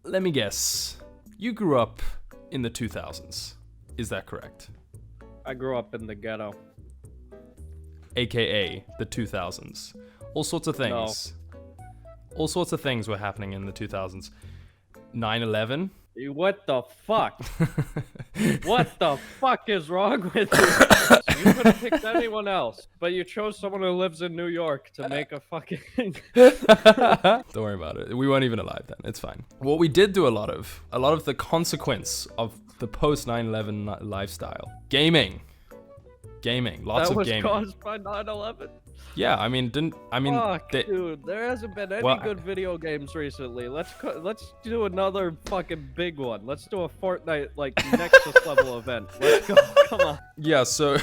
let me guess. You grew up in the 2000s. Is that correct? I grew up in the ghetto. AKA the 2000s. All sorts of things. All sorts of things were happening in the 2000s. 9/11. What the fuck? What the fuck is wrong with you? You could have picked anyone else, but you chose someone who lives in New York to make a fucking... Don't worry about it. We weren't even alive then. It's fine. What we did do a lot of the consequence of the post 9/11 lifestyle. Gaming. Lots of gaming. That was caused by 9/11? Yeah, I mean, Fuck, dude, there hasn't been any good video games recently. Let's do another fucking big one. Let's do a Fortnite, like, Nexus level event. Let's go, come on. Yeah, so,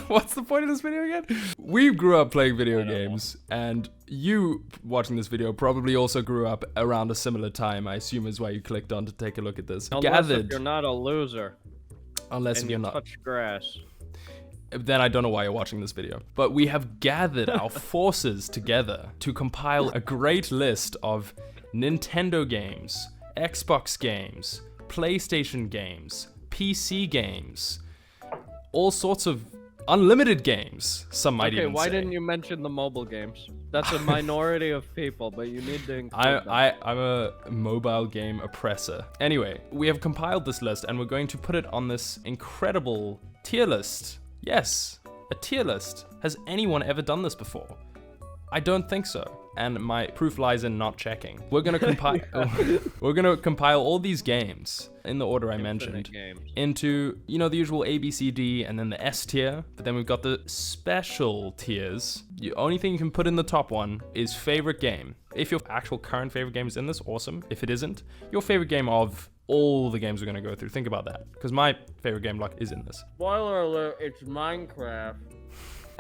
what's the point of this video again? We grew up playing video games, and you, watching this video, probably also grew up around a similar time, I assume is why you clicked on to take a look at this. Unless if you're not a loser. Unless if you're not. Touch grass. Then I don't know why you're watching this video. But we have gathered our forces together to compile a great list of Nintendo games, Xbox games, PlayStation games, PC games, all sorts of unlimited games, some might even say. Okay, why didn't you mention the mobile games? That's a minority of people, but you need to include them. I'm a mobile game oppressor. Anyway, we have compiled this list and we're going to put it on this incredible tier list. Yes, a tier list. Has anyone ever done this before? I don't think so. And my proof lies in not checking. We're gonna compile. We're gonna compile all these games in the order I mentioned into, you know, the usual A, B, C, D, and then the S tier. But then we've got the special tiers. The only thing you can put in the top one is favorite game. If your actual current favorite game is in this, awesome. If it isn't, your favorite game of all the games we're gonna go through. Think about that, because my favorite game block is in this. Spoiler alert, it's Minecraft.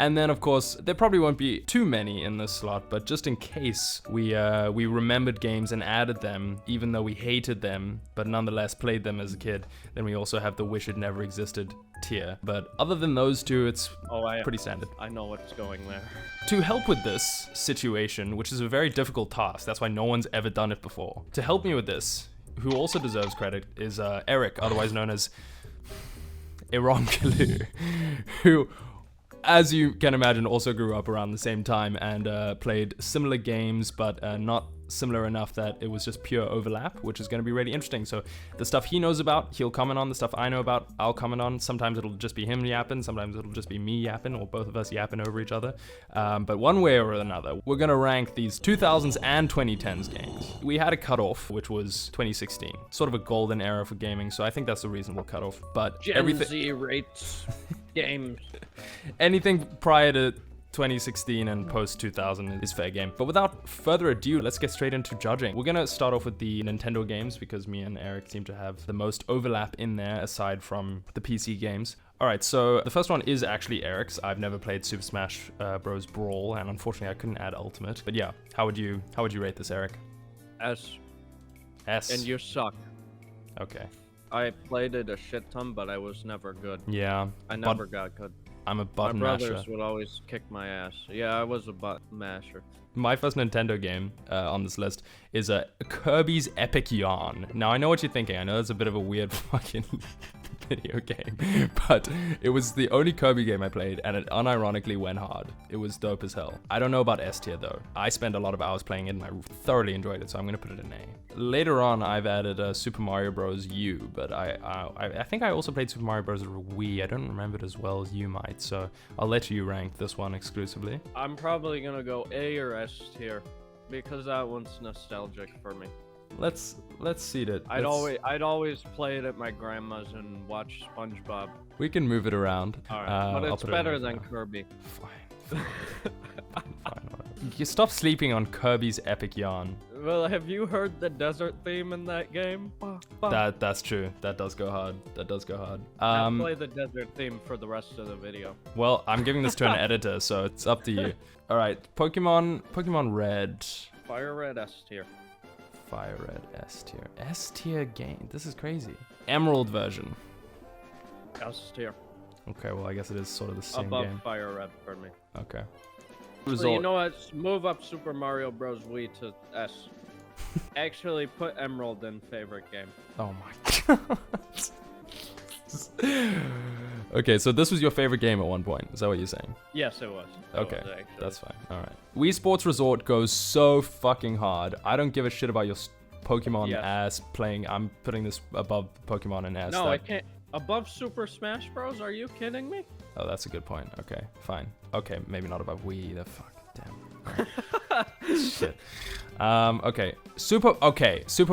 And then, of course, there probably won't be too many in this slot, but just in case we remembered games and added them, even though we hated them, but nonetheless played them as a kid, then we also have the Wish It Never Existed tier. But other than those two, it's pretty standard. I know what's going there. To help with this situation, which is a very difficult task, that's why no one's ever done it before. To help me with this, who also deserves credit, is Eric, otherwise known as Ironkalu, who, as you can imagine, also grew up around the same time and played similar games, but not similar enough that it was just pure overlap, which is going to be really interesting. So the stuff he knows about, he'll comment on. The stuff I know about, I'll comment on. Sometimes it'll just be him yapping, sometimes it'll just be me yapping, or both of us yapping over each other. But one way or another, we're going to rank these 2000s and 2010s games. We had a cutoff, which was 2016, sort of a golden era for gaming, so I think that's a reasonable cutoff. But Gen Z rates games. Anything prior to 2016 and post 2000 is fair game. But without further ado, let's get straight into judging. We're gonna start off with the Nintendo games because me and Eric seem to have the most overlap in there aside from the PC games. All right, so the first one is actually Eric's. I've never played Super Smash Bros. Brawl, and unfortunately I couldn't add Ultimate. But yeah, how would you rate this, Eric? S. And you suck. Okay. I played it a shit ton, but I was never good. Yeah. I never got good. I'm a button masher. My brothers would always kick my ass. Yeah, I was a button masher. My first Nintendo game on this list is Kirby's Epic Yarn. Now, I know what you're thinking. I know it's a bit of a weird fucking video game, but it was the only Kirby game I played, and it unironically went hard. It was dope as hell. I don't know about S tier, though. I spent a lot of hours playing it, and I thoroughly enjoyed it, so I'm going to put it in A. Later on, I've added Super Mario Bros. U, but I think I also played Super Mario Bros. Wii. I don't remember it as well as you might, so I'll let you rank this one exclusively. I'm probably going to go A or S tier, because that one's nostalgic for me. Let's seed it. I'd always play it at my grandma's and watch SpongeBob. We can move it around. All right, but it's better than Kirby. Fine. You stop sleeping on Kirby's Epic Yarn. Well, have you heard the desert theme in that game? That's true. That does go hard. I'll play the desert theme for the rest of the video. Well, I'm giving this to an editor, so it's up to you. All right, Pokemon Red. Fire Red S tier. Fire Red S tier. S tier game. This is crazy. Emerald version. S tier. Okay, well I guess it is sort of the same Above game. Fire Red for me. Okay. So you know what? Move up Super Mario Bros. Wii to S. Actually, put Emerald in favorite game. Oh my god. Okay, so this was your favorite game at one point. Is that what you're saying? Yes, it was. Okay, that's fine. All right. Wii Sports Resort goes so fucking hard. I don't give a shit about your Pokemon ass playing. I'm putting this above Pokemon and ass. No, I can't. Above Super Smash Bros? Are you kidding me? Oh, that's a good point. Okay, fine. Okay, maybe not above Wii either. Fuck, damn. Shit. Okay. Super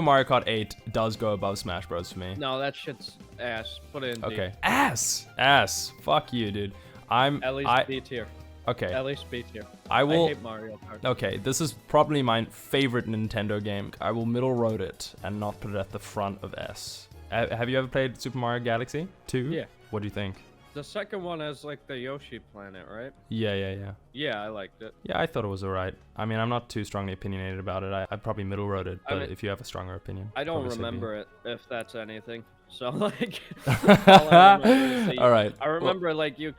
Mario Kart 8 does go above Smash Bros for me. No, that shit's ass. Put it in D. Okay. Ass. Fuck you, dude. At least B tier. Okay. At least B tier. I hate Mario Kart. Okay, this is probably my favorite Nintendo game. I will middle road it and not put it at the front of S. Have you ever played Super Mario Galaxy 2? Yeah. What do you think? The second one has like the Yoshi planet, right? Yeah. Yeah, I liked it. Yeah, I thought it was alright. I mean, I'm not too strongly opinionated about it. I'd probably middle road it, but if you have a stronger opinion. I don't remember it, if that's anything. So, like, all I remember is alright. I remember, like, the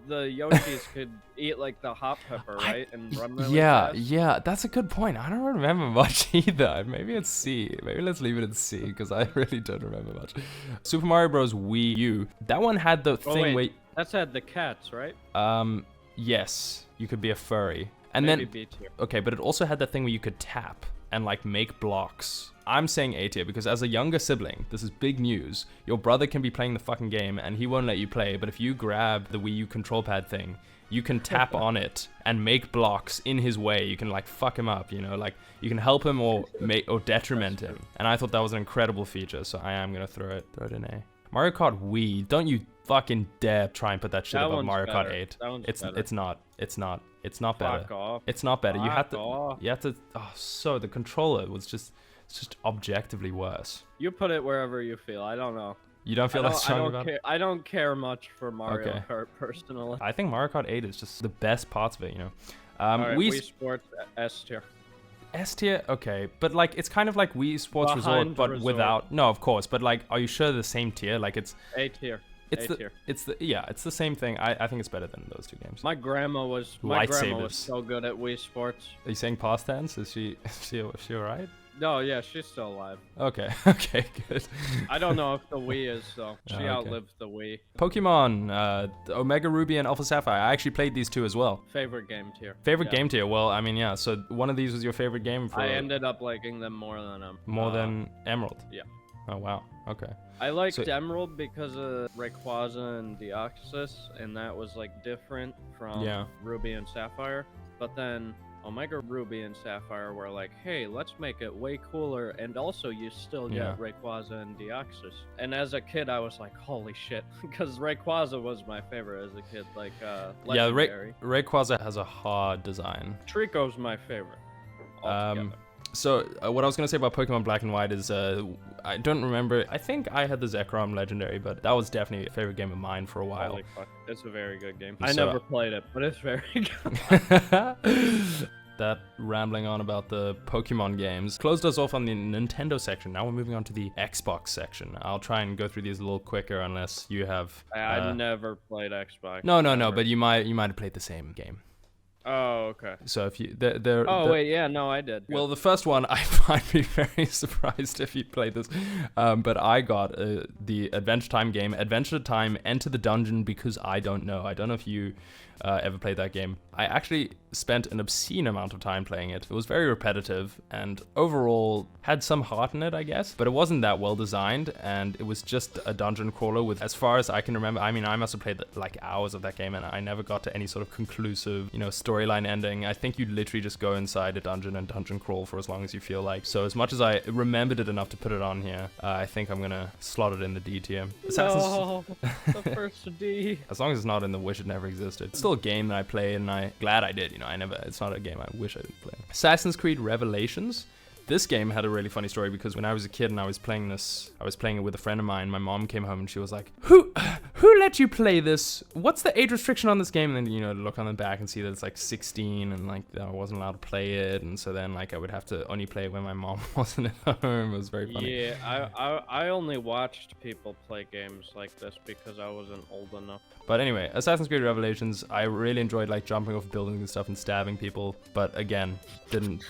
Yoshis could eat, like, the hot pepper, right? And run really fast. Yeah, that's a good point. I don't remember much either. Maybe it's C. Maybe let's leave it at C, because I really don't remember much. Super Mario Bros. Wii U. That one had the thing where... That's had the cats, right? Yes. You could be a furry. And Maybe then... B tier. Okay, but it also had that thing where you could tap and, like, make blocks. I'm saying A tier because as a younger sibling, this is big news. Your brother can be playing the fucking game and he won't let you play, but if you grab the Wii U control pad thing, you can tap on it and make blocks in his way. You can like fuck him up, you know, like you can help him or detriment him. And I thought that was an incredible feature, so I am gonna throw it in A. Mario Kart Wii, don't you fucking dare try and put that shit above Mario Kart 8. It's not better. Fuck off. It's not better. You have to off. the controller was just objectively worse. You put it wherever you feel. I don't know. You don't feel that strong about it? I don't care much for Mario Kart personally. I think Mario Kart 8 is just the best parts of it, you know. Alright, Wii Sports S tier. S tier, okay, but like it's kind of like Wii Sports Resort, but without. No, of course, but like, are you sure the same tier? Like it's A tier. It's the same thing. I think it's better than those two games. My grandma was so good at Wii Sports. Are you saying past tense? Is she alright? No, yeah, she's still alive. Okay, good. I don't know if the Wii is though. She outlived the Wii. Pokemon, Omega Ruby and Alpha Sapphire. I actually played these two as well. Favorite game tier. Game tier. Well, I mean, yeah. So one of these was your favorite game for. I ended up liking them more than them. More than Emerald. Yeah. Oh wow. Okay. I liked Emerald because of Rayquaza and Deoxys, and that was like different from Ruby and Sapphire. But then Omega Ruby and Sapphire were like, hey, let's make it way cooler, and also you still get Rayquaza and Deoxys. And as a kid, I was like, holy shit, because Rayquaza was my favorite as a kid, like legendary. Rayquaza has a hard design. Trico's my favorite. Altogether. So what I was gonna say about Pokemon Black and White is I don't remember. I think I had the Zekrom Legendary, but that was definitely a favorite game of mine for a while. Holy fuck, it's a very good game. I never played it, but it's very good. That rambling on about the Pokemon games closed us off on the Nintendo section. Now we're moving on to the Xbox section. I'll try and go through these a little quicker unless you have. I never played Xbox. No, but you might have played the same game. Oh, okay. So if you, wait, yeah, no, I did. Well, the first one, I'd be very surprised if you played this, but I got the Adventure Time game, Adventure Time Enter the Dungeon, because I don't know if you ever played that game. I actually spent an obscene amount of time playing it. It was very repetitive and overall had some heart in it, I guess, but it wasn't that well designed, and it was just a dungeon crawler with, as far as I can remember, I mean, I must have played like hours of that game, and I never got to any sort of conclusive, storyline ending. I think you literally just go inside a dungeon and dungeon crawl for as long as you feel like. So as much as I remembered it enough to put it on here, I think I'm gonna slot it in the D tier. No, the first D. As long as it's not in the Wish It Never Existed. It's still a game that I played, and I'm glad I did. It's not a game I wish I didn't play. Assassin's Creed Revelations. This game had a really funny story because when I was a kid and I was playing it with a friend of mine, my mom came home and she was like, who let you play this? What's the age restriction on this game? And then, you know, look on the back and see that it's like 16 and like I wasn't allowed to play it. And so then like I would have to only play it when my mom wasn't at home. It was very funny. Yeah, I only watched people play games like this because I wasn't old enough. But anyway, Assassin's Creed Revelations, I really enjoyed like jumping off buildings and stuff and stabbing people. But again, didn't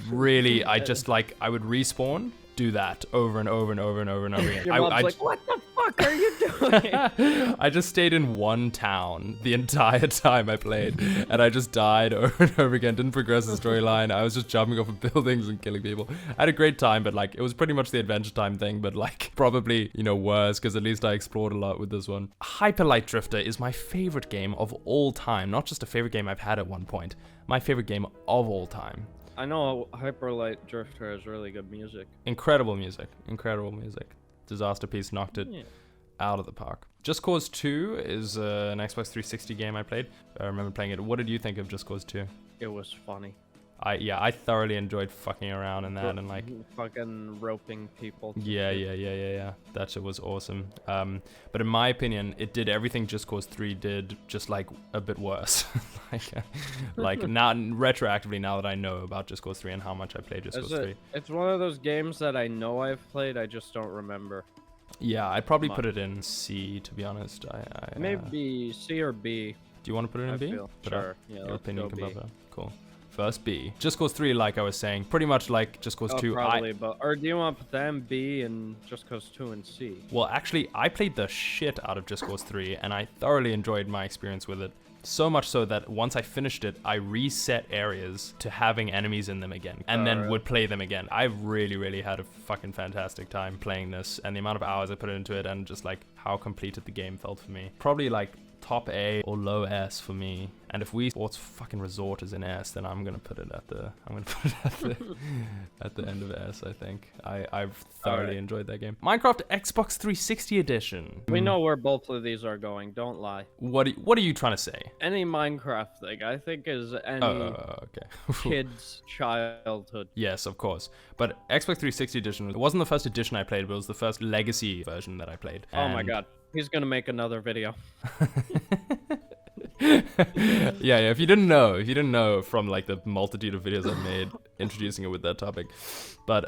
really, I just like, I would respawn, do that over and over and over and over and over again. Your mom's like, what the fuck are you doing? I just stayed in one town the entire time I played, and I just died over and over again, didn't progress the storyline. I was just jumping off of buildings and killing people. I had a great time, but like, it was pretty much the Adventure Time thing, but like, probably, you know, worse, because at least I explored a lot with this one. Hyper Light Drifter is my favorite game of all time, not just a favorite game I've had at one point, my favorite game of all time. I know Hyper Light Drifter has really good music. Incredible music. Incredible music. Disaster Piece knocked it out of the park. Just Cause 2 is an Xbox 360 game I played. I remember playing it. What did you think of Just Cause 2? It was funny. I thoroughly enjoyed fucking around in that and like fucking roping people. Yeah. That shit was awesome. But in my opinion, it did everything Just Cause 3 did, just like a bit worse. like now retroactively, now that I know about Just Cause 3 and how much I played Just Cause 3. It's one of those games that I know I've played, I just don't remember. Yeah, I'd probably put it in C, to be honest. Maybe C or B. Do you want to put it in B? Sure. Yeah, your opinion can B. Cool. First B. Just Cause 3, like I was saying, pretty much like Just Cause 2. Probably, or do you want to put them B and Just Cause 2 and C? Well, actually, I played the shit out of Just Cause 3, and I thoroughly enjoyed my experience with it. So much so that once I finished it, I reset areas to having enemies in them again, and then would play them again. I really had a fucking fantastic time playing this, and the amount of hours I put into it, and just like how completed the game felt for me. Probably like top A or low S for me. And if Wii Sports fucking Resort is in S, then I'm gonna put it at the at the end of S. I think I've thoroughly enjoyed that game. Minecraft Xbox 360 edition. We know where both of these are going. Don't lie. What are you trying to say? Any Minecraft thing, I think, is any kid's childhood. Yes, of course. But Xbox 360 edition, it wasn't the first edition I played, but it was the first legacy version that I played. Oh my god. He's gonna make another video. yeah, if you didn't know from like the multitude of videos I've made introducing it with that topic, but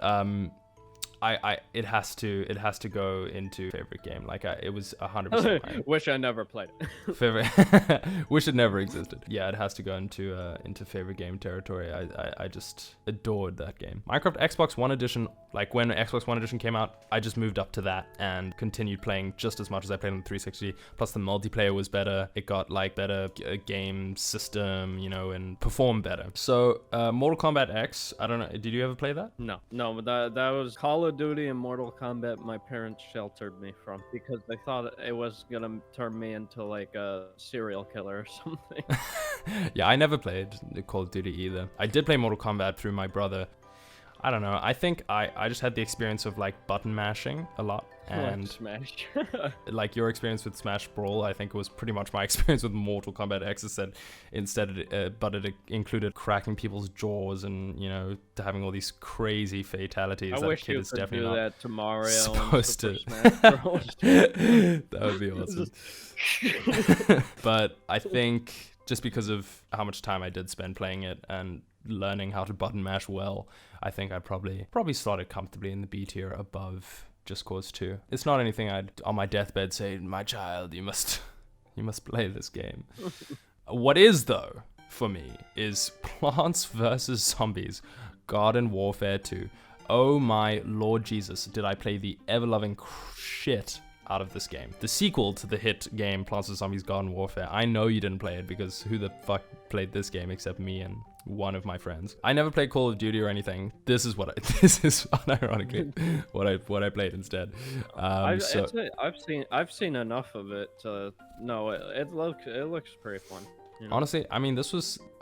it has to go into favorite game. Like it was 100%. Wish I never played it. Favorite. Wish it never existed. Yeah, it has to go into favorite game territory. I just adored that game. Minecraft Xbox One Edition. Like when Xbox One Edition came out, I just moved up to that and continued playing just as much as I played on the 360. Plus the multiplayer was better. It got like better game system, you know, and performed better. So Mortal Kombat X. I don't know. Did you ever play that? No, but that was Call of Duty and Mortal Kombat. My parents sheltered me from because they thought it was gonna turn me into like a serial killer or something. Yeah, I never played Call of Duty either. I did play Mortal Kombat through my brother. I don't know. I think I just had the experience of like button mashing a lot. And Smash. like your experience with Smash Brawl, I think it was pretty much my experience with Mortal Kombat X. But it included cracking people's jaws and, you know, having all these crazy fatalities. I wish you could definitely do that to Mario supposed to. That would be awesome. But I think just because of how much time I did spend playing it and learning how to button mash well, I think I probably started comfortably in the B tier above Just Cause 2. It's not anything I'd on my deathbed say, my child, you must play this game. What is though for me is Plants vs Zombies Garden Warfare 2. Oh my Lord Jesus, did I play the ever-loving shit out of this game. The sequel to the hit game Plants vs Zombies Garden Warfare. I know you didn't play it because who the fuck played this game except me and one of my friends. I never played Call of Duty or anything. This is unironically what I played instead. I've seen enough of it to know it looks pretty fun. You know? Honestly, I mean,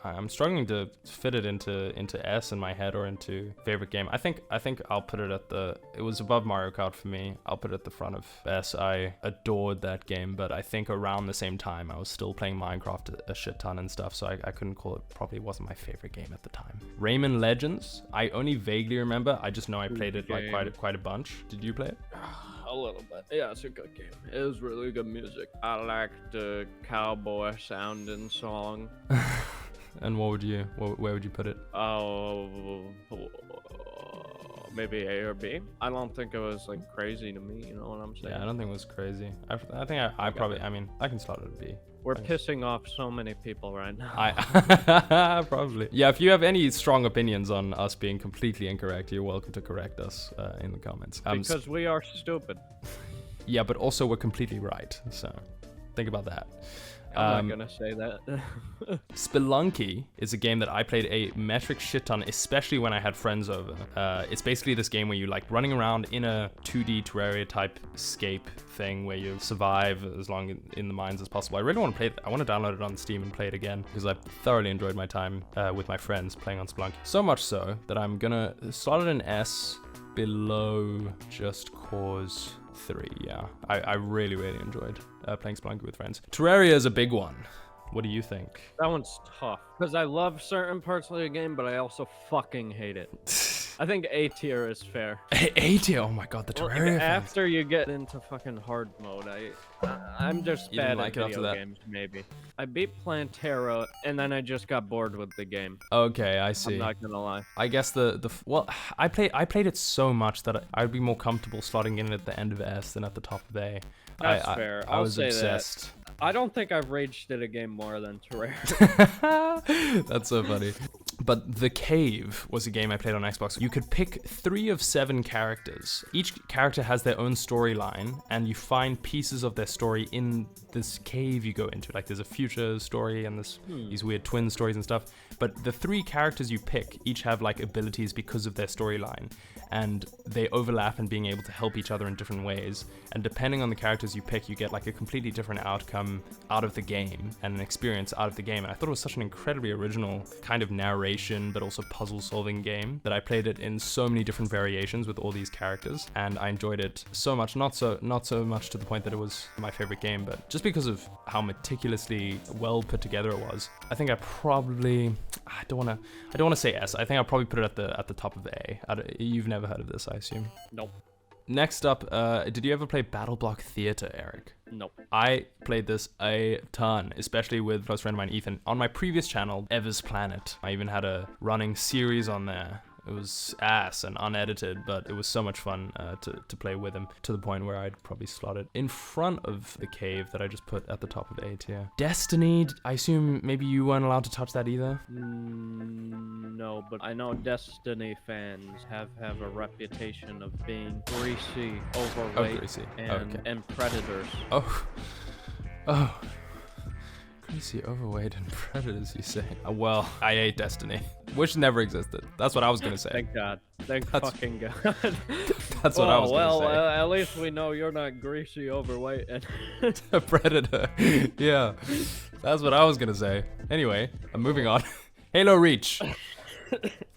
I'm struggling to fit it into S in my head or into favorite game. I think I'll put it it was above Mario Kart for me. I'll put it at the front of S. I adored that game, but I think around the same time I was still playing Minecraft a shit ton and stuff, so I couldn't call it, probably wasn't my favorite game at the time. Rayman Legends, I only vaguely remember. I just know I played it like quite a bunch. Did you play it? A little bit. Yeah, it's a good game. It was really good music. I like the cowboy sounding song. And where would you put it? Oh, maybe A or B. I don't think it was like crazy to me. You know what I'm saying? Yeah, I don't think it was crazy. I think I probably. I mean, I can slot it at B. We're pissing off so many people right now. I probably. Yeah, if you have any strong opinions on us being completely incorrect, you're welcome to correct us in the comments. Because we are stupid. Yeah, but also we're completely right. So think about that. I'm not gonna say that. Spelunky is a game that I played a metric shit ton, especially when I had friends over. It's basically this game where you like running around in a 2D Terraria type escape thing where you survive as long in the mines as possible. I really want to play it. I want to download it on Steam and play it again because I've thoroughly enjoyed my time with my friends playing on Spelunky. So much so that I'm gonna slot it in S below Just Cause 3. Yeah, I really enjoyed playing Spelunky with friends. Terraria is a big one. What do you think? That one's tough because I love certain parts of the game, but I also fucking hate it. I think A tier is fair. A tier? Oh my god, the Terraria. Like, after you get into fucking hard mode, I'm just bad like at video games. Maybe I beat Plantera and then I just got bored with the game. Okay, I see. I'm not gonna lie. I guess well, I played it so much that I'd be more comfortable slotting in at the end of S than at the top of A. That's fair. I was say obsessed. That. I don't think I've raged at a game more than Terraria. That's so funny. But The Cave was a game I played on Xbox. You could pick 3 of 7 characters. Each character has their own storyline, and you find pieces of their story in this cave you go into. Like there's a future story and these weird twin stories and stuff. But the 3 characters you pick each have like abilities because of their storyline, and they overlap in being able to help each other in different ways. And depending on the characters you pick, you get like a completely different outcome out of the game and an experience out of the game. And I thought it was such an incredibly original kind of narration, but also puzzle-solving game that I played it in so many different variations with all these characters, and I enjoyed it so much. Not so much to the point that it was my favorite game, but just because of how meticulously well put together it was. I think I don't want to say S. I think I'll probably put it at the top of A. You've never heard of this, I assume. Nope. Next up, did you ever play Battle Block Theater, Eric? Nope. I played this a ton, especially with a close friend of mine, Ethan. On my previous channel, Ever's Planet, I even had a running series on there. It was ass and unedited, but it was so much fun to play with him, to the point where I'd probably slot it in front of The Cave that I just put at the top of A tier. Destiny, I assume maybe you weren't allowed to touch that either? No, but I know Destiny fans have a reputation of being greasy, overweight, and predators. Oh. Greasy, overweight, and predators, you say? Well, I hate Destiny, which never existed. That's what I was gonna say. Thank God. Thank fucking God. That's what I was gonna say. Well, at least we know you're not greasy, overweight, and a predator. Yeah, that's what I was gonna say. Anyway, I'm moving on. Halo Reach.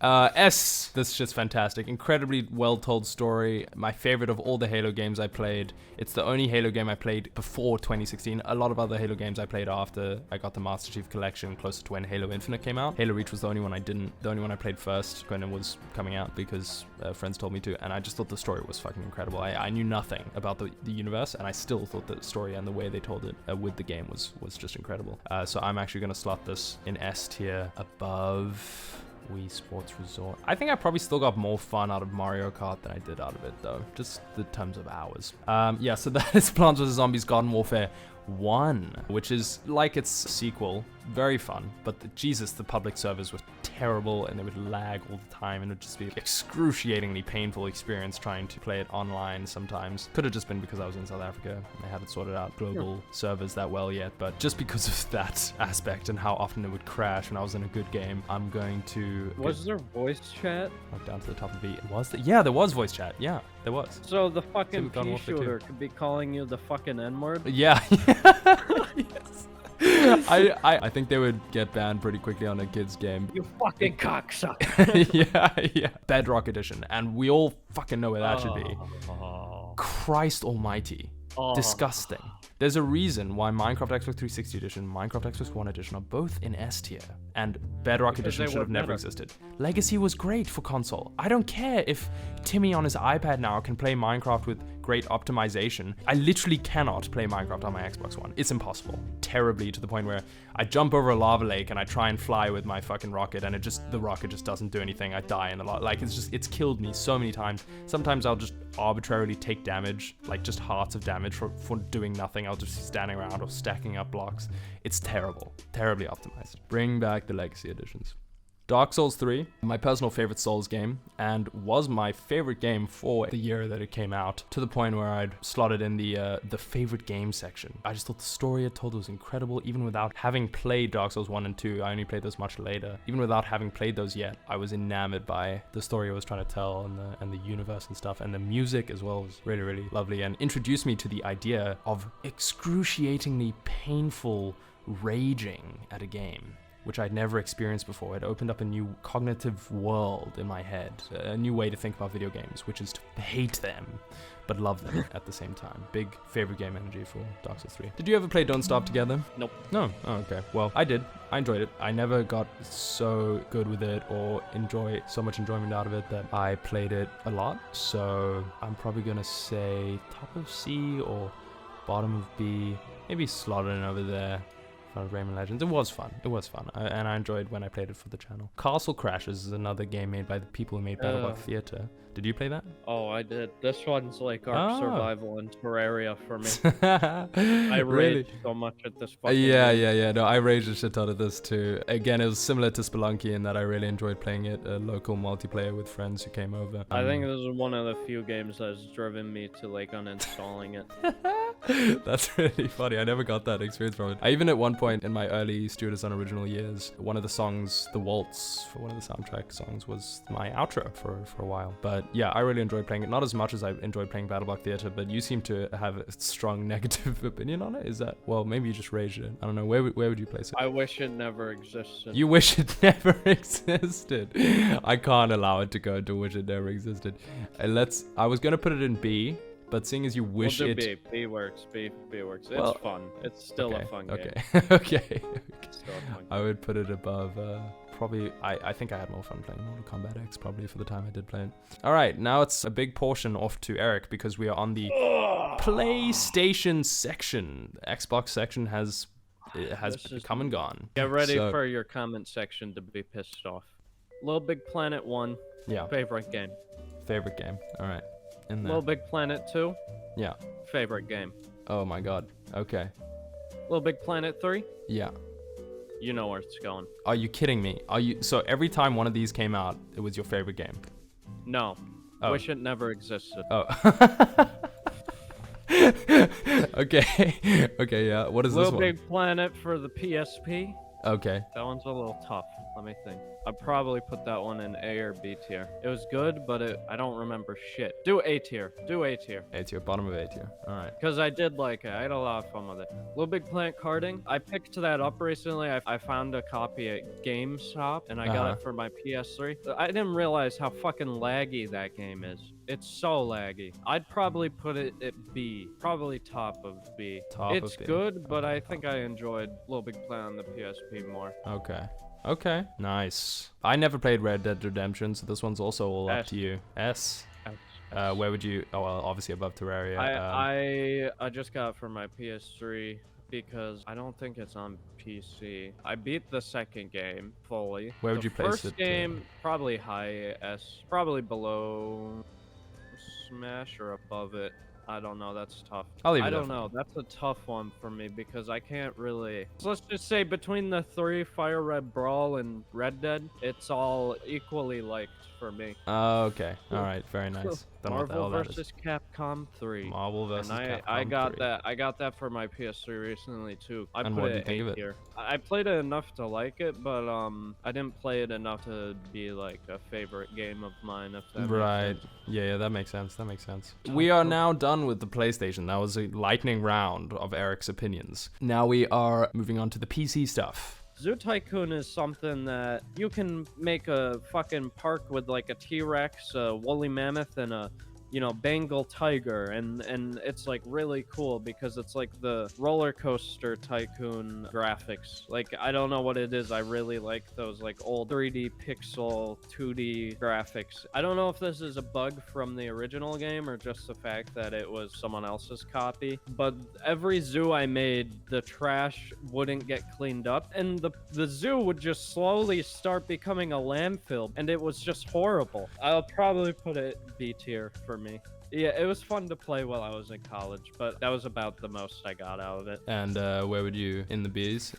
S. This shit's fantastic. Incredibly well-told story. My favorite of all the Halo games I played. It's the only Halo game I played before 2016. A lot of other Halo games I played after I got the Master Chief Collection, closer to when Halo Infinite came out. Halo Reach was the only one I played first when it was coming out because friends told me to, and I just thought the story was fucking incredible. I knew nothing about the universe, and I still thought the story and the way they told it with the game was just incredible. So I'm actually gonna slot this in S tier above Wii Sports Resort. I think I probably still got more fun out of Mario Kart than I did out of it, though. Just the terms of hours. Yeah, so that is Plants vs. Zombies Garden Warfare 1, which is like its sequel. Very fun, but Jesus, the public servers were terrible and they would lag all the time, and it would just be an excruciatingly painful experience trying to play it online sometimes. Could have just been because I was in South Africa and they hadn't sorted out global servers that well yet, but just because of that aspect and how often it would crash when I was in a good game, I'm going to... Was there voice chat? Down to the top of the... Was there? Yeah, there was voice chat. Yeah, there was. So the fucking pea shooter could be calling you the fucking N-word? Yeah. Yes. I think they would get banned pretty quickly on a kid's game. You fucking cocksucker. Yeah. Bedrock Edition, and we all fucking know where that should be. Christ almighty. Disgusting. There's a reason why Minecraft Xbox 360 Edition, Minecraft Xbox One Edition are both in S tier. and Bedrock Because Edition they should have were never better. existed. Legacy was great for console. I don't care if Timmy on his iPad now can play Minecraft with great optimization. I literally cannot play Minecraft on my Xbox One. It's impossible. Terribly, to the point where I jump over a lava lake and I try and fly with my fucking rocket, and the rocket just doesn't do anything. I die in the lava. Like, it's killed me so many times. Sometimes I'll just arbitrarily take damage, like just hearts of damage for doing nothing. I'll just be standing around or stacking up blocks. It's terrible. Terribly optimized. Bring back the Legacy editions. Dark Souls 3, my personal favorite Souls game, and was my favorite game for the year that it came out, to the point where I'd slotted in the favorite game section. I just thought the story it told was incredible, even without having played Dark Souls 1 and 2. I only played those much later. Even without having played those yet, I was enamored by the story I was trying to tell, and the universe and stuff, and the music as well was really, really lovely, and introduced me to the idea of excruciatingly painful raging at a game, which I'd never experienced before. It opened up a new cognitive world in my head, a new way to think about video games, which is to hate them, but love them at the same time. Big favorite game energy for Dark Souls 3. Did you ever play Don't Starve Together? Nope. No? Oh, okay. Well, I did. I enjoyed it. I never got so good with it or enjoy so much enjoyment out of it that I played it a lot. So I'm probably gonna say top of C or bottom of B, maybe slotted in over there. Of Rayman Legends. It was fun. And I enjoyed when I played it for the channel. Castle Crashers is another game made by the people who made Battleblock Theater. Did you play that? Oh, I did. This one's like Ark Survival in Terraria for me. I Really? raged so much at this fucking Yeah. No, I raged a shit out of this too. Again, it was similar to Spelunky in that I really enjoyed playing it, local multiplayer with friends who came over. I think this is one of the few games that's driven me to like uninstalling it. That's really funny. I never got that experience from it. I even at one point in my early StuartisUnoriginal years, one of the songs, the waltz for one of the soundtrack songs, was my outro for a while. But yeah, I really enjoyed playing it. Not as much as I enjoyed playing Battleblock Theater, but you seem to have a strong negative opinion on it. Is that, well, maybe you just raged it. I don't know. Where would you place it? I wish it never existed. You wish it never existed. I can't allow it to go to wish it never existed. I was gonna put it in B, but seeing as you wish we'll it... do B works. B works. Well, it's fun. It's still a fun game. Okay. It's still a fun game. I would put it above, probably, I think I had more fun playing Mortal Kombat X, probably, for the time I did play it. Alright, now it's a big portion off to Eric, because we are on the PlayStation section. The Xbox section has come and gone. Get ready for your comment section to be pissed off. Little Big Planet 1. Yeah. Favorite game. Favorite game. Alright. In there. Little Big Planet 2. Yeah. Favorite game. Oh my god. Okay. Little Big Planet 3. Yeah. You know where it's going. Are you kidding me? So every time one of these came out, it was your favorite game? No. Oh. Wish it never existed. Oh. Okay. Okay, yeah. What is this one? Little Big Planet for the PSP. Okay. That one's a little tough. Let me think. I'd probably put that one in A or B tier. It was good, but I don't remember shit. Do A tier. A tier. Bottom of A tier. All right. Because I did like it. I had a lot of fun with it. Little Big Planet karting. I picked that up recently. I found a copy at GameStop, and I got it for my PS3. I didn't realize how fucking laggy that game is. It's so laggy. I'd probably put it at B. Probably top of B. It's good, but I think I enjoyed Little Big Planet on the PSP more. Okay. Nice. I never played Red Dead Redemption, so this one's also all up to you. S. Where would you... Oh, well, obviously above Terraria. I just got it for my PS3 because I don't think it's on PC. I beat the second game fully. Where would you place it? The first game, probably high S. Probably below Smash or above it. I don't know. That's tough. I don't know. That's a tough one for me because I can't really... So let's just say between the three, Fire Red Brawl and Red Dead, it's all equally liked for me. Okay. All right. Very nice. Marvel vs. Capcom 3. Marvel vs. Capcom 3. I got that. I got that for my PS3 recently too. I and put what it do you think of it? here. I played it enough to like it, but I didn't play it enough to be like a favorite game of mine. If that makes sense. Yeah, that makes sense. We are now done with the PlayStation. That was a lightning round of Eric's opinions. Now we are moving on to the PC stuff. Zoo Tycoon is something that you can make a fucking park with like a T-Rex, a woolly mammoth, and a you know, Bengal Tiger, and it's like really cool because it's like the roller coaster tycoon graphics. Like, I don't know what it is, I really like those like old 3D pixel 2D graphics. I don't know if this is a bug from the original game or just the fact that it was someone else's copy, but every zoo I made, the trash wouldn't get cleaned up, and the zoo would just slowly start becoming a landfill, and it was just horrible. I'll probably put it B tier for me. Yeah, it was fun to play while I was in college, but that was about the most I got out of it. And where would you, in the B's?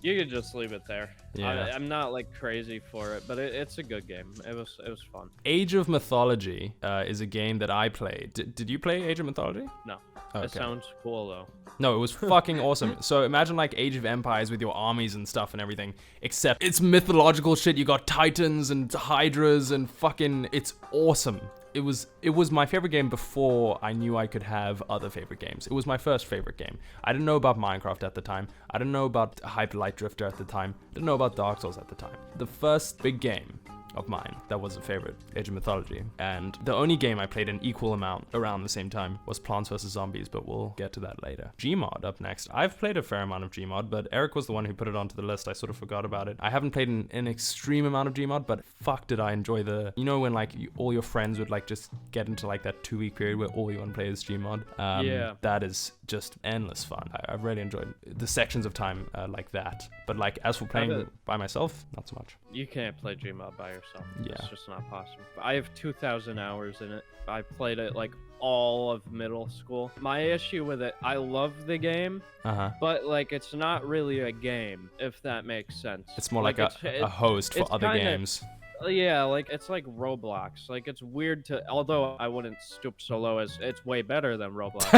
You could just leave it there. Yeah. I'm not like crazy for it, but it's a good game. It was fun. Age of Mythology is a game that I played. Did you play Age of Mythology? No. Okay. It sounds cool though. No, it was fucking awesome. So imagine like Age of Empires with your armies and stuff and everything, except it's mythological shit. You got titans and hydras and fucking, it's awesome. It was my favorite game before I knew I could have other favorite games. It was my first favorite game. I didn't know about Minecraft at the time. I didn't know about Hyper Light Drifter at the time. I didn't know about Dark Souls at the time. The first big game of mine that was a favorite, Age of Mythology. And the only game I played an equal amount around the same time was Plants vs. Zombies, but we'll get to that later. Gmod up next. I've played a fair amount of Gmod, but Eric was the one who put it onto the list. I sort of forgot about it. I haven't played an extreme amount of Gmod, but fuck did I enjoy you know when like all your friends would like just get into like that 2-week period where all you want to play is Gmod? Yeah. That is just endless fun. I've really enjoyed the sections of time like that. But like as for playing by myself, not so much. You can't play Gmod by yourself. Yeah. It's just not possible. I have 2,000 hours in it. I played it like all of middle school. My issue with it, I love the game, but like it's not really a game, if that makes sense. It's more like a host for other games. Yeah, like it's like Roblox. Like it's weird to, although I wouldn't stoop so low as it's way better than Roblox.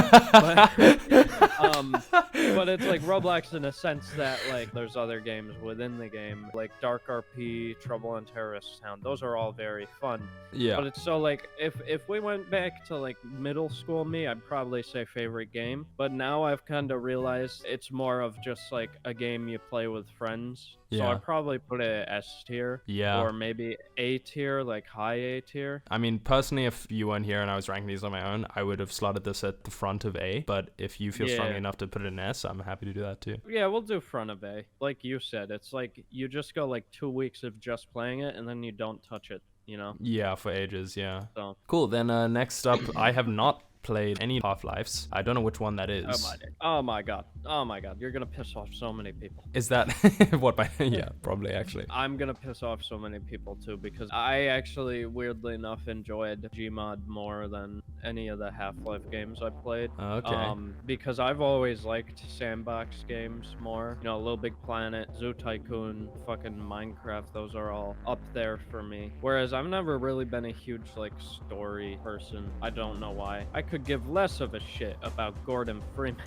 But it's like Roblox in a sense that like there's other games within the game, like Dark RP, Trouble in Terrorist Town. Those are all very fun. Yeah. But it's so like if we went back to like middle school me, I'd probably say favorite game. But now I've kind of realized it's more of just like a game you play with friends. So Yeah. I'd probably put it S tier. Yeah. Or maybe A tier, like high A tier. I mean, personally, if you weren't here and I was ranking these on my own, I would have slotted this at the front of A. But if you feel strongly enough to put it in S, I'm happy to do that too. Yeah, we'll do front of A. Like you said, it's like you just go like 2 weeks of just playing it and then you don't touch it, you know? Yeah, for ages, yeah. So. Cool, then next up, I have not played any Half-Lives. I don't know which one that is. Oh my god. You're gonna piss off so many people. Is that what by yeah, probably actually. I'm gonna piss off so many people too because I actually weirdly enough enjoyed Gmod more than any of the Half-Life games I played. Okay. Because I've always liked sandbox games more. You know, Little Big Planet, Zoo Tycoon, fucking Minecraft, those are all up there for me. Whereas I've never really been a huge like story person. I don't know why. I could give less of a shit about Gordon Freeman.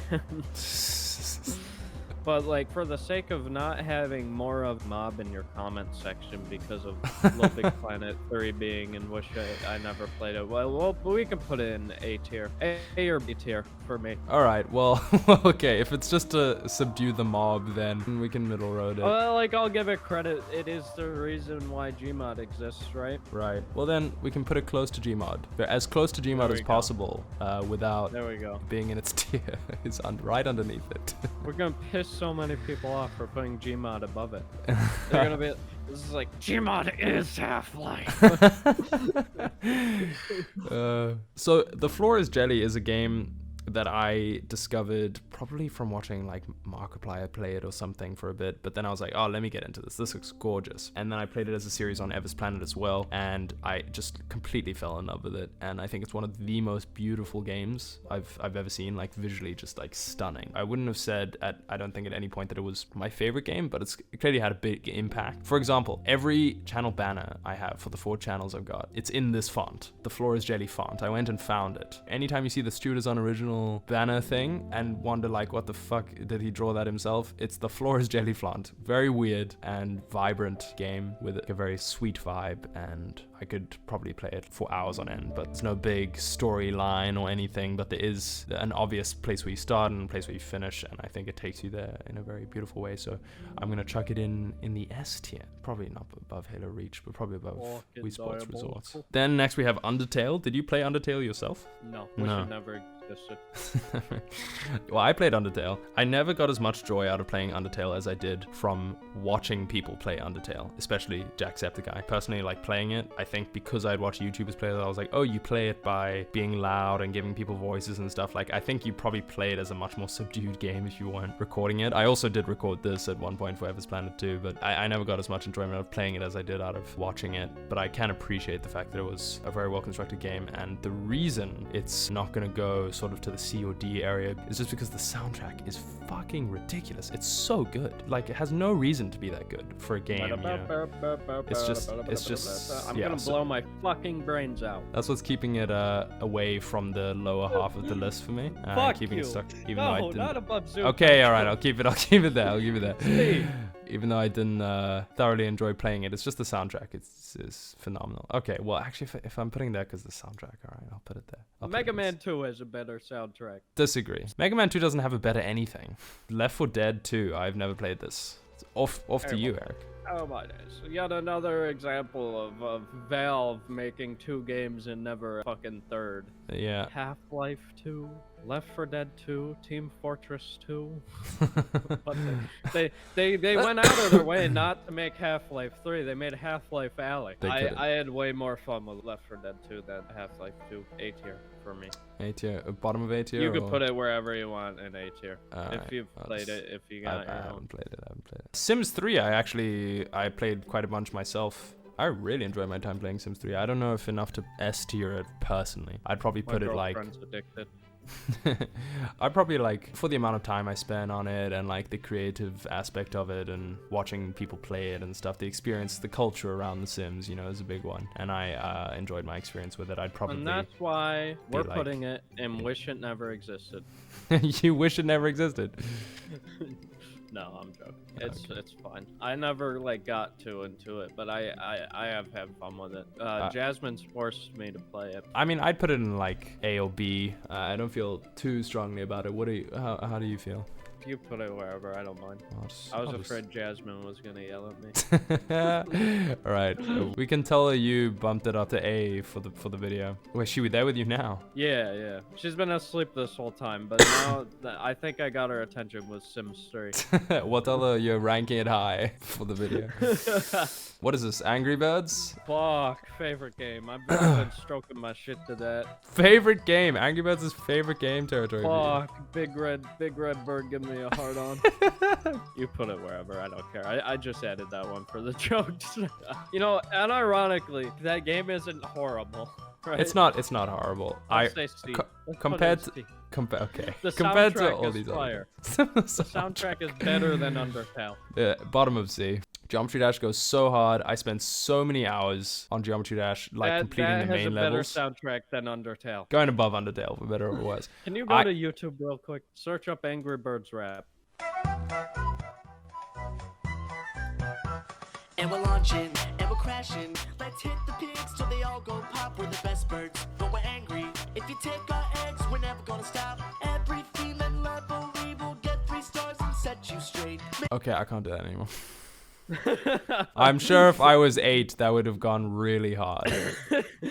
But like for the sake of not having more of mob in your comment section because of Little Big Planet 3 being in which I never played it, well we can put it in A tier. A or B tier for me. Alright, well, okay, if it's just to subdue the mob, then we can middle road it. Well, like I'll give it credit. It is the reason why Gmod exists, right? Right. Well then, we can put it close to Gmod. As close to Gmod as possible, without there we go. being in its tier. It's right underneath it. We're gonna piss so many people off for putting Gmod above it. They're gonna be, this is like, Gmod is Half-Life. So The Floor is Jelly is a game that I discovered probably from watching like Markiplier play it or something for a bit, but then I was like, oh, let me get into this. This looks gorgeous. And then I played it as a series on Ever's Planet as well, and I just completely fell in love with it. And I think it's one of the most beautiful games I've ever seen, like visually just like stunning. I wouldn't have said I don't think at any point that it was my favorite game, but it clearly had a big impact. For example, every channel banner I have for the 4 channels I've got, it's in this font, The Floor is Jelly font. I went and found it. Anytime you see the StuartisUnoriginal original banner thing and wonder like, what the fuck did he draw that himself? It's the Floor is Jelly Flant. Very weird and vibrant game with a very sweet vibe, and I could probably play it for hours on end, but there's no big storyline or anything, but there is an obvious place where you start and a place where you finish, and I think it takes you there in a very beautiful way. So I'm gonna chuck it in the S tier. Probably not above Halo Reach, but probably above Wii Sports Resorts. Then next we have Undertale. Did you play Undertale yourself? No, wish it never existed. Well, I played Undertale. I never got as much joy out of playing Undertale as I did from watching people play Undertale, especially Jacksepticeye. Personally, like playing it, I think because I'd watched YouTubers play it, I was like, oh, you play it by being loud and giving people voices and stuff. Like, I think you probably play it as a much more subdued game if you weren't recording it. I also did record this at one point for Ever's Planet 2, but I never got as much enjoyment out of playing it as I did out of watching it. But I can appreciate the fact that it was a very well-constructed game, and the reason it's not gonna go sort of to the C or D area is just because the soundtrack is fucking ridiculous. It's so good. Like, it has no reason to be that good for a game, you know? It's just I'm gonna blow my fucking brains out. That's what's keeping it away from the lower half of the list for me. Fuck keeping you. it stuck, even no, though I didn't. Not above Zoom. Okay, all right, I'll keep it there. Hey. Even though I didn't thoroughly enjoy playing it, it's just the soundtrack. It's phenomenal. Okay, well, actually, if I'm putting that because the soundtrack, all right, I'll put it there. Mega Man 2 has a better soundtrack. Disagree. Mega Man 2 doesn't have a better anything. Left 4 Dead 2, I've never played this. It's off to you, Eric. Oh my days. Yet another example of Valve making 2 games and never a fucking third. Yeah. Half-Life 2, Left 4 Dead 2, Team Fortress 2. But they went out of their way not to make Half-Life 3. They made Half-Life Alyx. I had way more fun with Left 4 Dead 2 than Half-Life 2. A tier for me. A tier, bottom of A tier. You could put it wherever you want in A tier. Right, if you've played it, if you got I haven't played it. Sims 3, I played quite a bunch myself. I really enjoyed my time playing Sims 3. I don't know if enough to S tier it personally. I'd probably put it like. Addicted. I'd probably like, for the amount of time I spent on it and like the creative aspect of it and watching people play it and stuff, the experience, the culture around The Sims, you know, is a big one. And I enjoyed my experience with it. I'd probably. And that's why we're putting it in Wish It Never Existed. You wish it never existed. No, I'm joking. It's fine. I never like got too into it, but I have had fun with it. Jasmine's forced me to play it. I mean, I'd put it in like A or B. I don't feel too strongly about it. How do you feel? You put it wherever, I don't mind. I was afraid Jasmine was gonna yell at me. All right, we can tell her you bumped it up to A for the video. Wait, she there with you now? Yeah. She's been asleep this whole time, but now I think I got her attention with Sims 3. Well, tell her you're ranking it high for the video. What is this, Angry Birds? Fuck, favorite game. I've been stroking my shit to that. Favorite game? Angry Birds is favorite game territory. Fuck, big red bird, give me a heart on. You put it wherever, I don't care. I just added that one for the jokes. You know, unironically, that game isn't horrible. Right? It's not horrible. Let's say C. Compared to all these other. The soundtrack is better than Undertale. Yeah, bottom of C. Geometry Dash goes so hard. I spent so many hours on Geometry Dash, like completing the main levels. That has a better soundtrack than Undertale. Going above Undertale, for better or worse. Can you go to YouTube real quick? Search up Angry Birds rap. And we're launching, and we're crashing. Let's hit the pigs till they all go pop. We're the best birds, but we're angry. If you take our eggs, we're never gonna stop. Every female level, we will get 3 stars and set you straight. Okay, I can't do that anymore. I'm sure if I was 8, that would have gone really hard.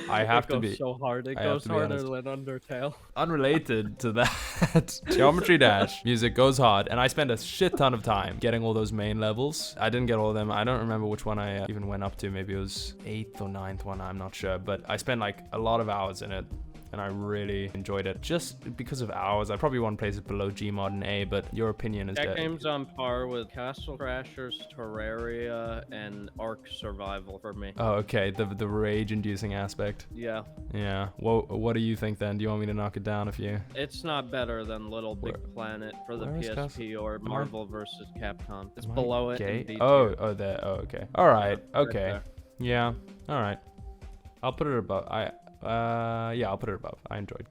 I have to be so hard. It goes harder than Undertale. Unrelated to that, Geometry Dash music goes hard, and I spent a shit ton of time getting all those main levels. I didn't get all of them. I don't remember which one I even went up to. Maybe it was 8th or 9th one. I'm not sure, but I spent like a lot of hours in it. And I really enjoyed it. Just because of hours, I probably want to place it below Gmod and A, but your opinion is that game's on par with Castle Crashers, Terraria, and Ark Survival for me. Oh, okay. The rage-inducing aspect. Yeah. Yeah. Well, what do you think then? Do you want me to knock it down a few? It's not better than Little Big Planet for the PSP or Marvel vs. Capcom. It's below it in D tier. Oh, there. Oh, okay. All right. Okay. Right yeah. All right. I'll put it above. Yeah, I'll put it above. I enjoyed.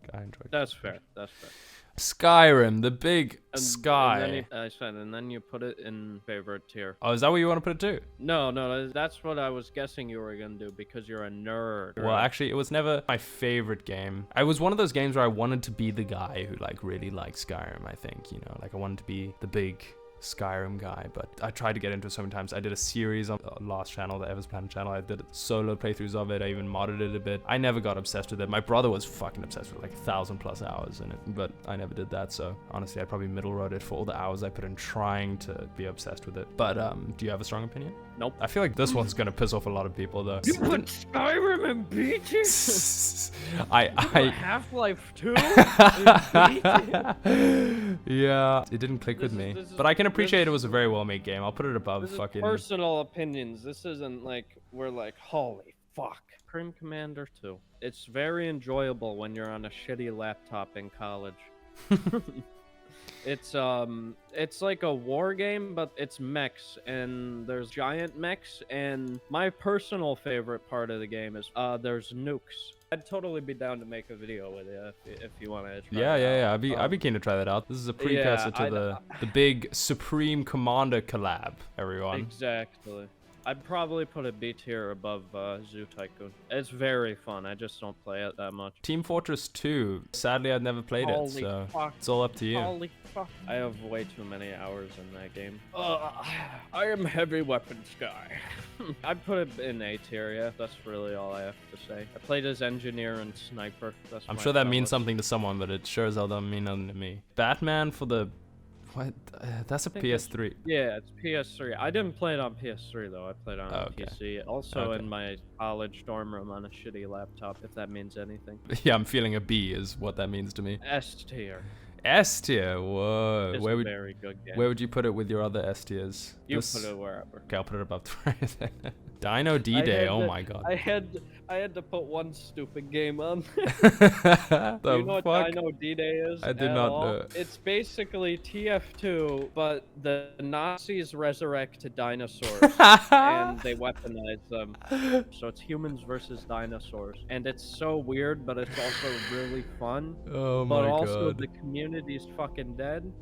That's fair. That's fair. Skyrim, the big And sky. And then you put it in favorite tier. Oh, is that what you want to put it to? No, that's what I was guessing you were gonna do because you're a nerd. Well, actually, it was never my favorite game. I was one of those games where I wanted to be the guy who like really liked Skyrim. I think, you know, like I wanted to be the big Skyrim guy, but I tried to get into it so many times. I did a series on the last channel, the Ever's Planet channel. I did solo playthroughs of it. I even modded it a bit. I never got obsessed with it. My brother was fucking obsessed with like 1,000+ hours in it, but I never did that. So honestly, I probably middle road it for all the hours I put in trying to be obsessed with it. But do you have a strong opinion? Nope. I feel like this one's gonna piss off a lot of people though. You put Skyrim and beaches? I Half-Life 2? Yeah, it didn't click with me, but I can appreciate it was a very well-made game. I'll put it above This is fucking personal opinions. This isn't like we're like, holy fuck. Supreme Commander 2. It's very enjoyable when you're on a shitty laptop in college. It's like a war game, but it's mechs, and there's giant mechs, and my personal favorite part of the game is there's nukes. I'd totally be down to make a video with it if you want to try it out. I'd be keen to try that out. This is a precursor to the big Supreme Commander collab, everyone. Exactly. I'd probably put a B tier above Zoo Tycoon. It's very fun. I just don't play it that much. Team Fortress 2. Sadly, I'd never played it, so fuck. it's all up to you. Holy fuck. I have way too many hours in that game. I am heavy weapons guy. I'd put it in A tier, yeah. That's really all I have to say. I played as engineer and sniper. I'm sure that means something to someone, but it sure as hell doesn't mean nothing to me. Batman for the... What? That's a PS3. Yeah, it's PS3. I didn't play it on PS3 though. I played it on PC. Also in my college dorm room on a shitty laptop, if that means anything. Yeah, I'm feeling a B is what that means to me. S tier. S tier. Whoa. It's a very good game. Where would you put it with your other S tiers? You put it wherever. Okay, I'll put it above the Dino D-Day. Oh my god. I had to put one stupid game on. The you know fuck? what Dino D-Day is? I did not know. It's basically TF2, but the Nazis resurrect dinosaurs and they weaponize them. So it's humans versus dinosaurs, and it's so weird, but it's also really fun. Oh my god. But also the community's fucking dead.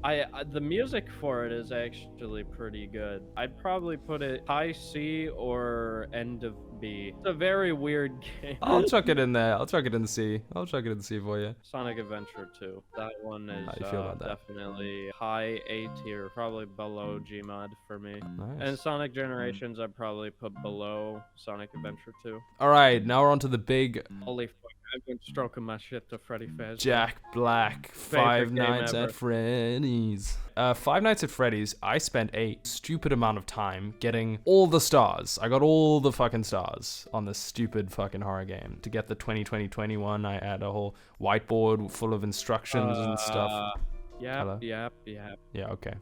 The music for it is actually pretty good. I'd probably put it high C or end of B. It's a very weird game. I'll chuck it in there. I'll chuck it in C. I'll chuck it in C for you. Sonic Adventure 2. That one is How do you feel about that? definitely high A tier, probably below Gmod for me. Nice. And Sonic Generations I'd probably put below Sonic Adventure 2. All right, now we're on to the big Holy fuck, I've been stroking my shit to Freddy Fazbear. Jack Black, Favorite Five game Nights ever. at Freddy's. Five Nights at Freddy's, I spent a stupid amount of time getting all the stars. I got all the fucking stars on this stupid fucking horror game. To get the 2020-21, I had a whole whiteboard full of instructions and stuff. Hello? Yep. Yeah, okay.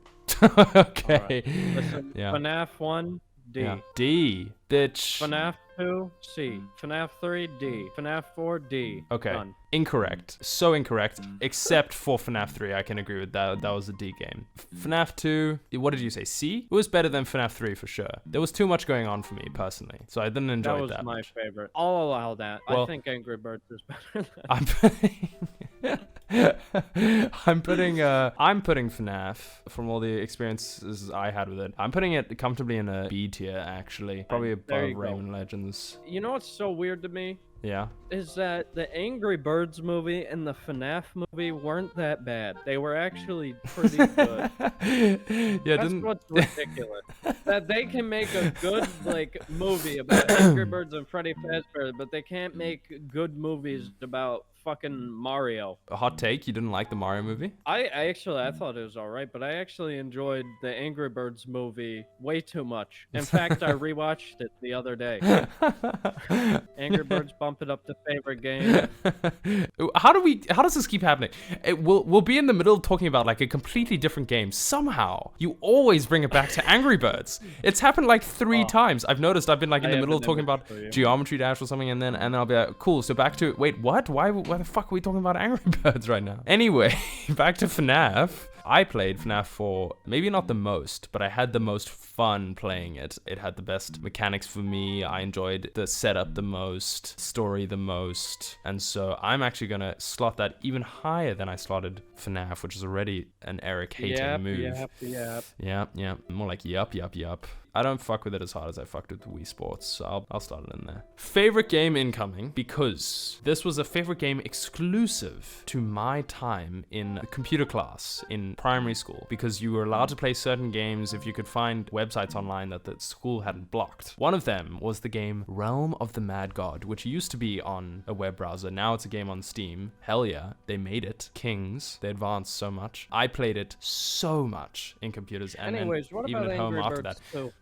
Okay. Alright. Listen, Yeah. FNAF 1, D. Yeah. D, bitch. FNAF 2, C. FNAF 3, D. FNAF 4, D. Okay. Done. Incorrect. So incorrect. Except for FNAF 3, I can agree with that. That was a D game. FNAF 2, what did you say? C? It was better than FNAF 3 for sure. There was too much going on for me personally, so I didn't enjoy That was that my much. favorite. I'll allow that. Well- I think Angry Birds is better than I'm putting I'm putting FNAF from all the experiences I had with it. I'm putting it comfortably in a B tier actually. Probably There above you go. Rayman Legends. You know what's so weird to me? Yeah. Is that the Angry Birds movie and the FNAF movie weren't that bad. They were actually pretty good. Yeah, That's what's ridiculous. That they can make a good movie about Angry Birds and Freddy Fazbear, but they can't make good movies about fucking Mario. A hot take, you didn't like the Mario movie? I thought it was alright, but I actually enjoyed the Angry Birds movie way too much. In fact, I rewatched it the other day. Angry Birds bump it up to favorite game. How does this keep happening? We'll be in the middle of talking about like a completely different game. Somehow, you always bring it back to Angry Birds. It's happened like 3 times. I've noticed I've been like in the middle of talking about Geometry Dash or something, and then I'll be like, cool, so back to, wait, what? Why the fuck are we talking about Angry Birds right now? Anyway, back to FNAF. I played FNAF 4, maybe not the most, but I had the most fun playing it. It had the best mechanics for me. I enjoyed the setup the most, story the most. And so I'm actually going to slot that even higher than I slotted FNAF, which is already an Eric hating move. Yep. More like yup. I don't fuck with it as hard as I fucked with Wii Sports, so I'll start it in there. Favorite game incoming, because this was a favorite game exclusive to my time in computer class in primary school, because you were allowed to play certain games if you could find websites online that the school hadn't blocked. One of them was the game Realm of the Mad God, which used to be on a web browser. Now it's a game on Steam. Hell yeah, they made it. Kings, they advanced so much. I played it so much in computers, and anyways, what even about at home Angry after Birds that. 2?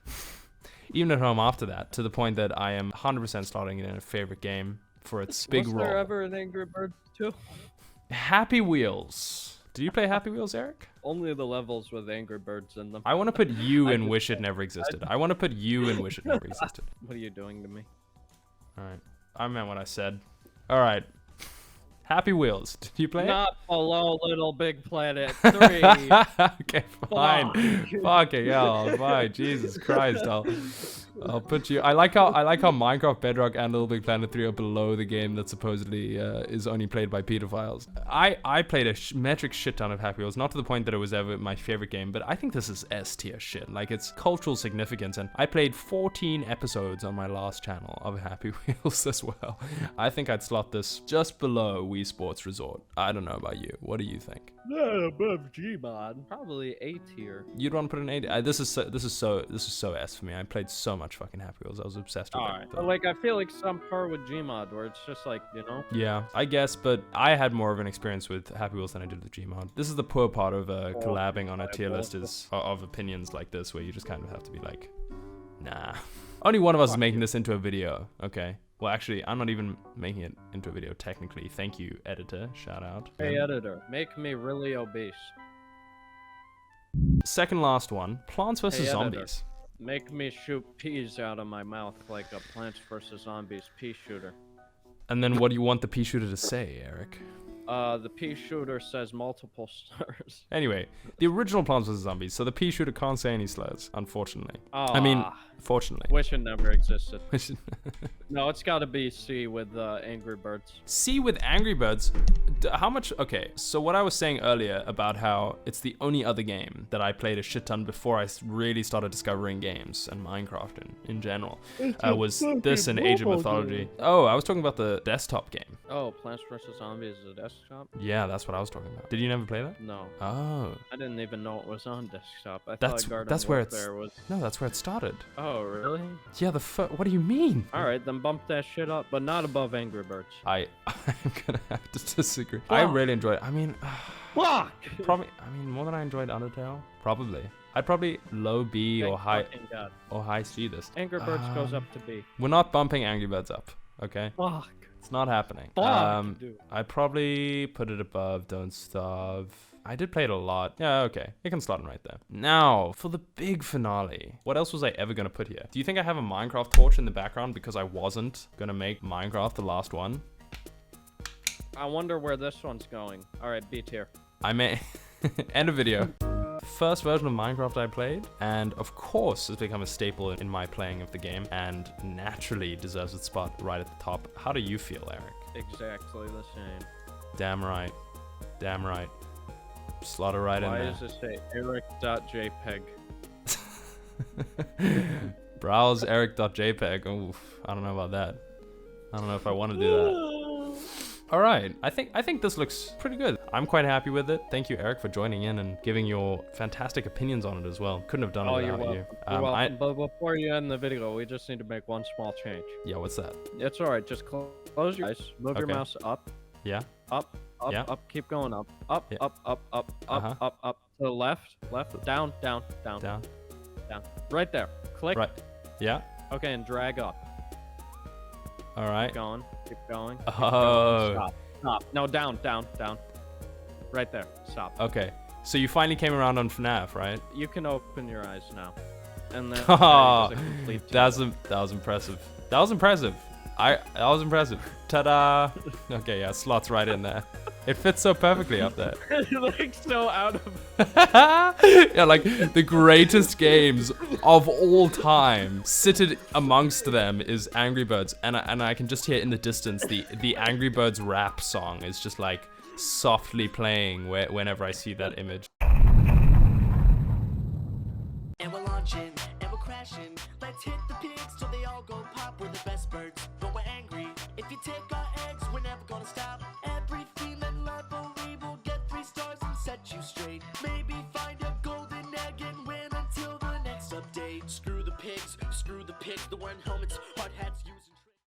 Even at home after that, to the point that I am 100% slotting it in a favorite game for its big role. Was there ever an Angry Birds 2? Happy Wheels. Did you play Happy Wheels, Eric? Only the levels with Angry Birds in them. I want to put you in Wish It Never Existed. I want to put you in Wish It Never Existed. What are you doing to me? Alright. I meant what I said. Alright. Happy Wheels. Did you play Not below Little Big Planet 3. Okay, fine. Fucking hell, fine. Jesus Christ, I'll put you. I like how Minecraft, Bedrock, and Little Big Planet 3 are below the game that supposedly is only played by pedophiles. I played a metric shit ton of Happy Wheels, not to the point that it was ever my favorite game, but I think this is S tier shit. Like, it's cultural significance, and I played 14 episodes on my last channel of Happy Wheels as well. I think I'd slot this just below Wii Sports Resort. I don't know about you. What do you think? Not above Gmod. Probably A tier. You'd want to put an 8. This is so S for me. I played so much fucking Happy Wheels. I was obsessed with it. But like, I feel like some part with Gmod where it's just like, you know. Yeah, I guess, but I had more of an experience with Happy Wheels than I did with Gmod. This is the poor part of collabing on a tier list of opinions like this, where you just kind of have to be like, nah. Only one of us is making this into a video. Okay. Well, actually, I'm not even making it into a video technically. Thank you, editor. Shout out. Hey, editor, make me really obese. Second last one, Plants vs. Zombies. Make me shoot peas out of my mouth like a Plants vs. Zombies pea shooter. And then what do you want the pea shooter to say, Eric? The pea shooter says multiple slurs. Anyway, the original Plants vs. Zombies, so the pea shooter can't say any slurs, unfortunately. I mean, fortunately. Wish it never existed. No, it's gotta be C with Angry Birds. C with Angry Birds? How much? Okay, so what I was saying earlier about how it's the only other game that I played a shit ton before I really started discovering games and Minecraft in general, was this and Age of Mythology. Oh, I was talking about the desktop game. Oh, Plants vs. Zombies is a desktop? Yeah, that's what I was talking about. Did you never play that? No. Oh. I didn't even know it was on desktop. I That's thought Garden that's where it's. Warfare was... No, that's where it started. Oh, really? Yeah, what do you mean? All right, then bump that shit up, but not above Angry Birds. I'm gonna have to disagree. Fuck. I really enjoyed it. I mean, fuck! Probably. I mean, more than I enjoyed Undertale. Probably. I'd probably low B or high C this. Angry Birds goes up to B. We're not bumping Angry Birds up. Okay. Fuck. It's not happening. Fuck. I'd probably put it above Don't Starve. I did play it a lot. Yeah, okay. It can slot in right there. Now, for the big finale. What else was I ever going to put here? Do you think I have a Minecraft torch in the background because I wasn't going to make Minecraft the last one? I wonder where this one's going. All right, B tier. I may... End of video. First version of Minecraft I played, and of course has become a staple in my playing of the game, and naturally deserves its spot right at the top. How do you feel, Eric? Exactly the same. Damn right. Damn right. Slot it right in there. Why does it say eric.jpg? Browse eric.jpg. Oof, I don't know about that. I don't know if I want to do that. All right, I think this looks pretty good. I'm quite happy with it. Thank you, Eric, for joining in and giving your fantastic opinions on it as well. Couldn't have done it without you. You're welcome. But before you end the video, we just need to make one small change. Yeah, what's that? It's all right. Just close your eyes. Move your mouse up. Yeah. Up. Up. Keep going up. Up. Yeah. Up. To the left. Down. Right there. Click. Right. Yeah. Okay, and drag up. All right. Keep going. Oh. Stop. No, down. Right there. Stop. Okay. So you finally came around on FNAF, right? You can open your eyes now. And then that was impressive. That was impressive. Ta-da. Okay, yeah, slots right in there. It fits so perfectly up there. Like so out of. Yeah, like the greatest games of all time. Seated amongst them is Angry Birds, and I can just hear in the distance the Angry Birds rap song is just like softly playing whenever I see that image. And we're launching, and we're crashing. Let's hit the pigs till they all go pop. We're the best birds, but we're angry. If you take our eggs, we're never gonna stop. Every female library will get 3 stars and set you straight. Maybe find a golden egg and win until the next update. Screw the pigs, the one helmets, hard hats using.